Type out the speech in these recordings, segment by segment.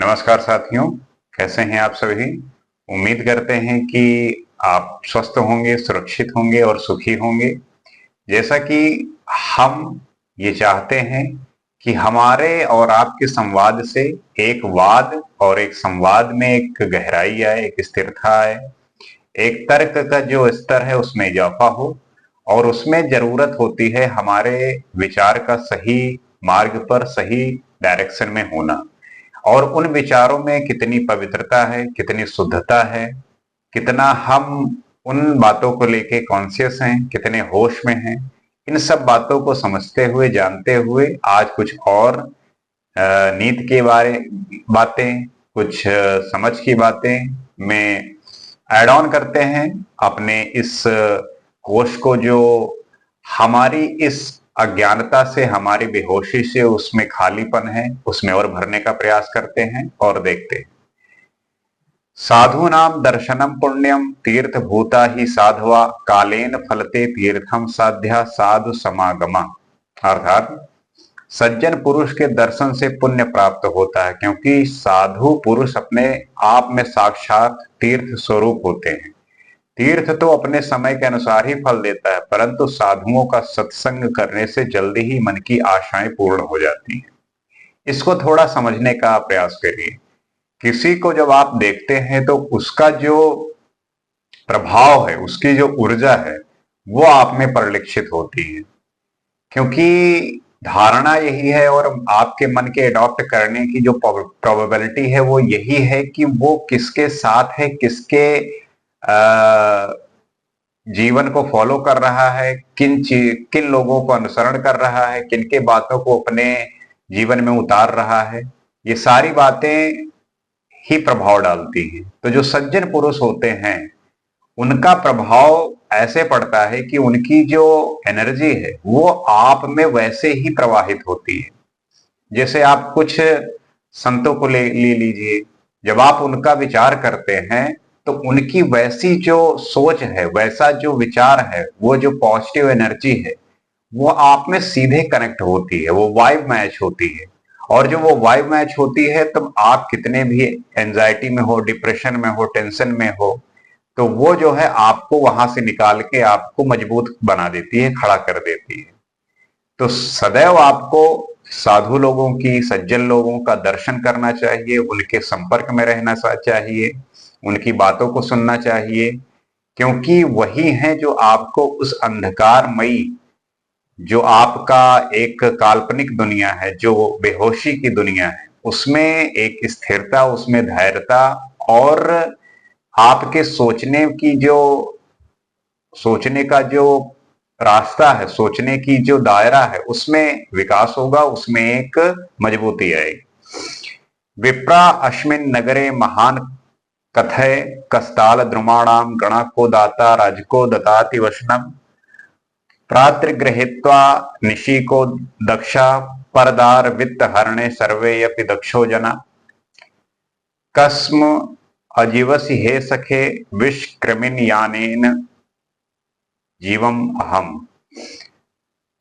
नमस्कार साथियों, कैसे हैं आप सभी। उम्मीद करते हैं कि आप स्वस्थ होंगे, सुरक्षित होंगे और सुखी होंगे। जैसा कि हम ये चाहते हैं कि हमारे और आपके संवाद से एक वाद और एक संवाद में एक गहराई आए, एक स्थिरता आए, एक तर्क का जो स्तर है उसमें इजाफा हो और उसमें जरूरत होती है हमारे विचार का सही मार्ग पर, सही डायरेक्शन में होना। और उन विचारों में कितनी पवित्रता है, कितनी शुद्धता है, कितना हम उन बातों को लेके कॉन्शियस हैं, कितने होश में हैं। इन सब बातों को समझते हुए, जानते हुए आज कुछ और नीति के बारे बातें, कुछ समझ की बातें में ऐड ऑन करते हैं अपने इस कोश को, जो हमारी इस अज्ञानता से, हमारी बेहोशी से उसमें खालीपन है, उसमें और भरने का प्रयास करते हैं और देखते हैं। साधूनाम दर्शनम पुण्यम तीर्थ भूता ही साधवा कालेन फलते तीर्थम साध्या साधु समागमा। अर्थात सज्जन पुरुष के दर्शन से पुण्य प्राप्त होता है, क्योंकि साधु पुरुष अपने आप में साक्षात तीर्थ स्वरूप होते हैं। तीर्थ तो अपने समय के अनुसार ही फल देता है, परंतु साधुओं का सत्संग करने से जल्दी ही मन की आशाएं पूर्ण हो जाती हैं। इसको थोड़ा समझने का प्रयास करिए। किसी को जब आप देखते हैं तो उसका जो प्रभाव है, उसकी जो ऊर्जा है, वो आप में परिलक्षित होती है। क्योंकि धारणा यही है और आपके मन के अडॉप्ट करने की जो प्रोबेबिलिटी है वो यही है कि वो किसके साथ है, किसके जीवन को फॉलो कर रहा है, किन लोगों को अनुसरण कर रहा है, किन के बातों को अपने जीवन में उतार रहा है। ये सारी बातें ही प्रभाव डालती हैं। तो जो सज्जन पुरुष होते हैं उनका प्रभाव ऐसे पड़ता है कि उनकी जो एनर्जी है वो आप में वैसे ही प्रवाहित होती है। जैसे आप कुछ संतों को ले लीजिए, जब आप उनका विचार करते हैं तो उनकी वैसी जो सोच है, वैसा जो विचार है, वो जो पॉजिटिव एनर्जी है वो आप में सीधे कनेक्ट होती है, वो वाइब मैच होती है। और जो वो वाइब मैच होती है तब आप कितने भी एंजाइटी में हो, डिप्रेशन में हो, टेंशन में हो, तो वो जो है आपको वहां से निकाल के आपको मजबूत बना देती है, खड़ा कर देती है। तो सदैव आपको साधु लोगों की, सज्जन लोगों का दर्शन करना चाहिए, उनके संपर्क में रहना चाहिए, उनकी बातों को सुनना चाहिए, क्योंकि वही हैं जो आपको उस अंधकारमयी, जो आपका एक काल्पनिक दुनिया है, जो बेहोशी की दुनिया है, उसमें एक स्थिरता, उसमें धैर्यता और आपके सोचने का जो रास्ता है, सोचने की जो दायरा है, उसमें विकास होगा, उसमें एक मजबूती आएगी। विप्रा अस्मिन् नगरे महान कथय कस्ताल द्रुमाणाम गणको दाता राजको दताति वशनम प्रात्र गृहीत्वा निशीको दक्षा परदार वित्त हरणे सर्वे अपि दक्षो जना कस्म अजीवसि हे सखे विष्क्रमिन यानेन जीवम अहम।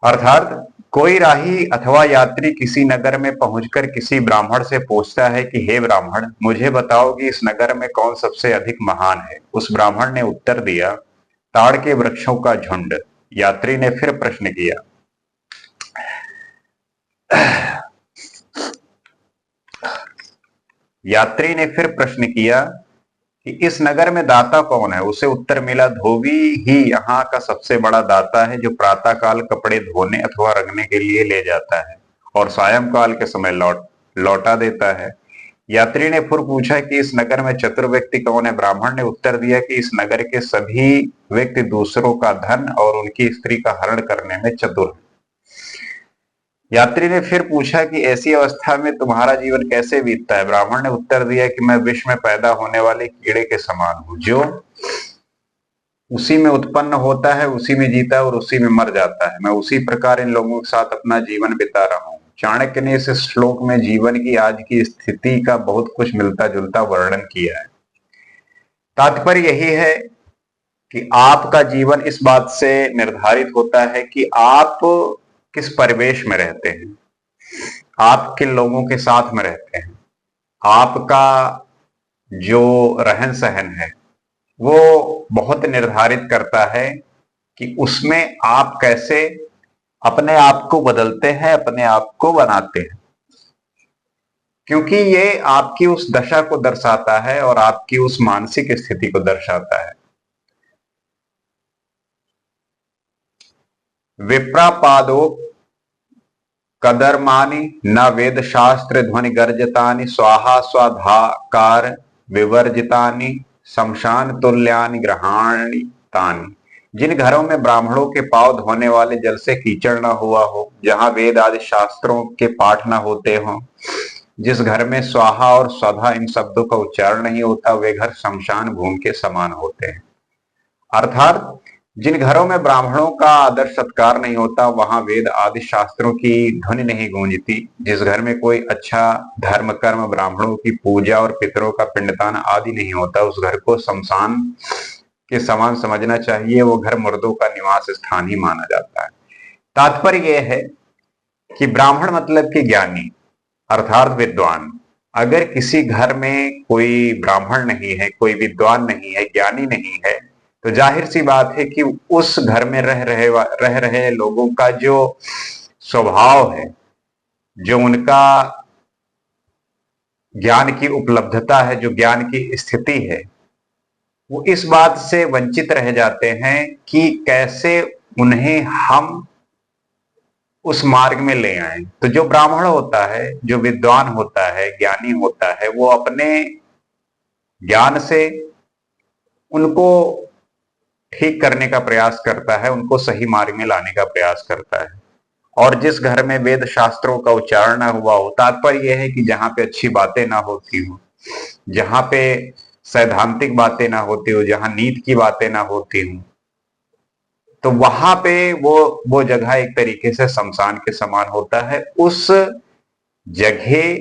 अर्थात कोई राही अथवा यात्री किसी नगर में पहुंचकर किसी ब्राह्मण से पूछता है कि हे ब्राह्मण, मुझे बताओ कि इस नगर में कौन सबसे अधिक महान है। उस ब्राह्मण ने उत्तर दिया, ताड़ के वृक्षों का झुंड। यात्री ने फिर प्रश्न किया, कि इस नगर में दाता कौन है। उसे उत्तर मिला, धोबी ही यहाँ का सबसे बड़ा दाता है, जो प्रातःकाल कपड़े धोने अथवा रंगने के लिए ले जाता है और सायंकाल के समय लौटा देता है। यात्री ने फिर पूछा कि इस नगर में चतुर व्यक्ति कौन है। ब्राह्मण ने उत्तर दिया कि इस नगर के सभी व्यक्ति दूसरों का धन और उनकी स्त्री का हरण करने में चतुर है। यात्री ने फिर पूछा कि ऐसी अवस्था में तुम्हारा जीवन कैसे बीतता है। ब्राह्मण ने उत्तर दिया कि मैं विश्व में पैदा होने वाले कीड़े के समान हूं, जो उसी में उत्पन्न होता है, उसी में जीता है और उसी में मर जाता है। मैं उसी प्रकार इन लोगों के साथ अपना जीवन बिता रहा हूं। चाणक्य ने इस श्लोक में जीवन की आज की स्थिति का बहुत कुछ मिलता जुलता वर्णन किया है। तात्पर्य यही है कि आपका जीवन इस बात से निर्धारित होता है कि आप किस परिवेश में रहते हैं, आप किन लोगों के साथ में रहते हैं, आपका जो रहन सहन है वो बहुत निर्धारित करता है कि उसमें आप कैसे अपने आप को बदलते हैं, अपने आप को बनाते हैं, क्योंकि ये आपकी उस दशा को दर्शाता है और आपकी उस मानसिक स्थिति को दर्शाता है। विप्रापादो कदर्मानि न वेद शास्त्र ध्वनि गर्जतानि स्वाहा स्वाधाकार विवर्जितानि शमशान तुल्यानि ग्रहाणि तानि। जिन घरों में ब्राह्मणों के पांव धोने वाले जल से कीचड़ न हुआ हो, जहां वेद आदि शास्त्रों के पाठ न होते हों, जिस घर में स्वाहा और स्वधा इन शब्दों का उच्चारण नहीं होता, वे घर शमशान भूमि के समान होते हैं। अर्थात जिन घरों में ब्राह्मणों का आदर सत्कार नहीं होता, वहां वेद आदि शास्त्रों की ध्वनि नहीं गूंजती। जिस घर में कोई अच्छा धर्म कर्म, ब्राह्मणों की पूजा और पितरों का पिंडदान आदि नहीं होता, उस घर को शमशान के समान समझना चाहिए। वो घर मुर्दों का निवास स्थान ही माना जाता है। तात्पर्य यह है कि ब्राह्मण मतलब कि ज्ञानी अर्थात विद्वान। अगर किसी घर में कोई ब्राह्मण नहीं है, कोई विद्वान नहीं है, ज्ञानी नहीं है, तो जाहिर सी बात है कि उस घर में रह रहे लोगों का जो स्वभाव है, जो उनका ज्ञान की उपलब्धता है, जो ज्ञान की स्थिति है, वो इस बात से वंचित रह जाते हैं कि कैसे उन्हें हम उस मार्ग में ले आए। तो जो ब्राह्मण होता है, जो विद्वान होता है, ज्ञानी होता है, वो अपने ज्ञान से उनको ठीक करने का प्रयास करता है, उनको सही मार्ग में लाने का प्रयास करता है। और जिस घर में वेद शास्त्रों का उच्चारण ना हुआ हो, तात्पर्य यह है कि जहां पे अच्छी बातें ना होती हो, जहां पे सैद्धांतिक बातें ना होती हो, जहां नीति की बातें ना होती हो, तो वहां पे वो जगह एक तरीके से शमशान के समान होता है। उस जगह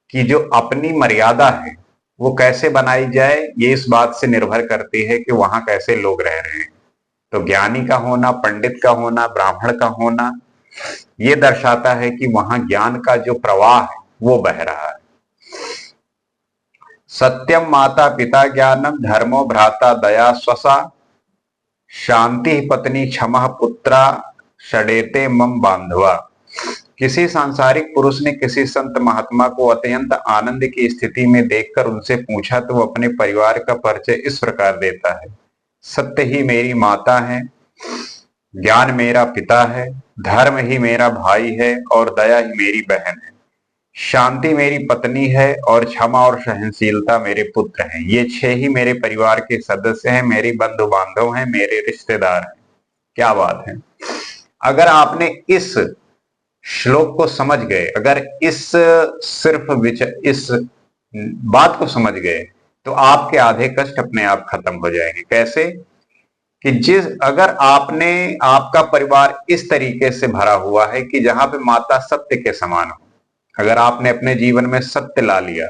की जो अपनी मर्यादा है वो कैसे बनाई जाए, ये इस बात से निर्भर करती है कि वहां कैसे लोग रह रहे हैं। तो ज्ञानी का होना, पंडित का होना, ब्राह्मण का होना, ये दर्शाता है कि वहां ज्ञान का जो प्रवाह है वो बह रहा है। सत्यम माता पिता ज्ञानम धर्मो भ्राता दया स्वसा शांति पत्नी क्षमा पुत्रा षडेते मम बांधवा। किसी सांसारिक पुरुष ने किसी संत महात्मा को अत्यंत आनंद की स्थिति में देखकर उनसे पूछा तो वो अपने परिवार का परिचय इस प्रकार देता है। सत्य ही मेरी माता है, ज्ञान मेरा पिता है, धर्म ही मेरा भाई है और दया ही मेरी बहन है, शांति मेरी पत्नी है और क्षमा और सहनशीलता मेरे पुत्र हैं। ये 6 ही मेरे परिवार के सदस्य हैं, मेरे बंधु बांधव हैं, मेरे रिश्तेदार हैं। क्या बात है। अगर आपने इस श्लोक को समझ गए, अगर इस बात को समझ गए, तो आपके आधे कष्ट अपने आप खत्म हो जाएंगे। कैसे कि अगर आपका परिवार इस तरीके से भरा हुआ है कि जहां पे माता सत्य के समान हो, अगर आपने अपने जीवन में सत्य ला लिया,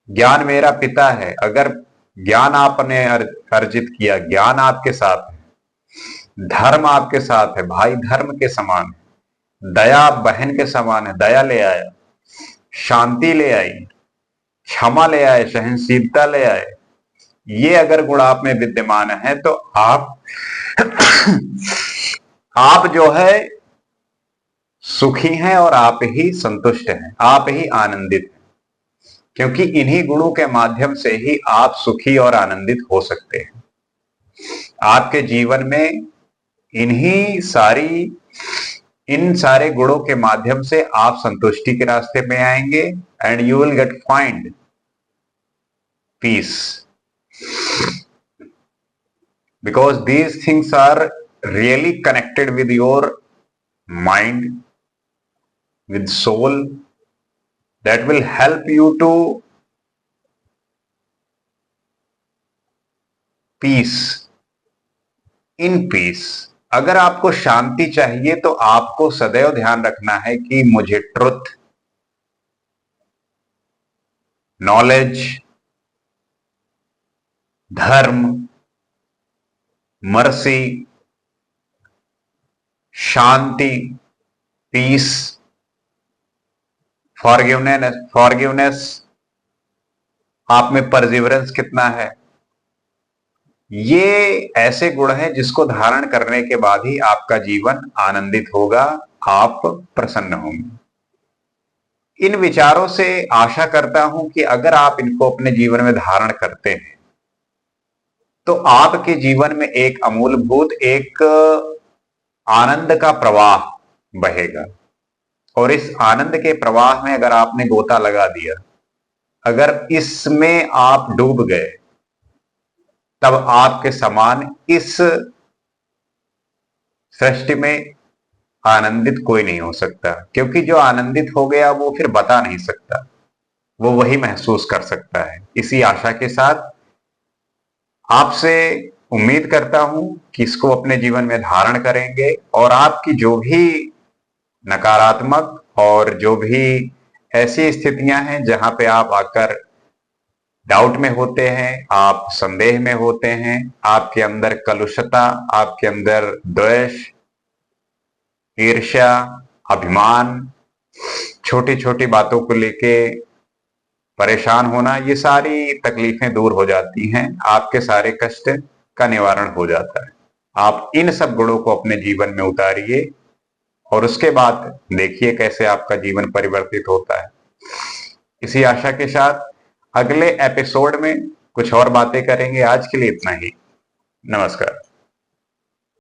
ज्ञान मेरा पिता है, अगर ज्ञान आपने अर्जित किया, ज्ञान आपके साथ है, धर्म आपके साथ है, भाई धर्म के समान है, दया बहन के समान है, दया ले आया, शांति ले आई, क्षमा ले आए, सहनशीलता ले आए, ये अगर गुण आप में विद्यमान है तो आप जो है सुखी हैं और आप ही संतुष्ट हैं, आप ही आनंदित हैं, क्योंकि इन्हीं गुणों के माध्यम से ही आप सुखी और आनंदित हो सकते हैं। आपके जीवन में इन सारे गुणों के माध्यम से आप संतुष्टि के रास्ते में आएंगे and you will get find peace, because these things are really connected with your mind, with soul, that will help you to peace, in peace। अगर आपको शांति चाहिए तो आपको सदैव ध्यान रखना है कि मुझे ट्रुथ, नॉलेज, धर्म, मर्सी, शांति, पीस, फॉरगिवनेस, आप में परसिवरेंस कितना है। ये ऐसे गुण हैं जिसको धारण करने के बाद ही आपका जीवन आनंदित होगा, आप प्रसन्न होंगे। इन विचारों से आशा करता हूं कि अगर आप इनको अपने जीवन में धारण करते हैं तो आपके जीवन में एक अमूलभूत एक आनंद का प्रवाह बहेगा। और इस आनंद के प्रवाह में अगर आपने गोता लगा दिया, अगर इसमें आप डूब गए, तब आपके समान इस सृष्टि में आनंदित कोई नहीं हो सकता। क्योंकि जो आनंदित हो गया वो फिर बता नहीं सकता, वो वही महसूस कर सकता है। इसी आशा के साथ आपसे उम्मीद करता हूं कि इसको अपने जीवन में धारण करेंगे और आपकी जो भी नकारात्मक और जो भी ऐसी स्थितियां हैं जहां पे आप आकर डाउट में होते हैं, आप संदेह में होते हैं, आपके अंदर कलुषता, आपके अंदर द्वेष, ईर्ष्या, अभिमान, छोटी छोटी बातों को लेके परेशान होना, ये सारी तकलीफें दूर हो जाती हैं, आपके सारे कष्ट का निवारण हो जाता है। आप इन सब गुणों को अपने जीवन में उतारिए और उसके बाद देखिए कैसे आपका जीवन परिवर्तित होता है। इसी आशा के साथ अगले एपिसोड में कुछ और बातें करेंगे। आज के लिए इतना ही। नमस्कार।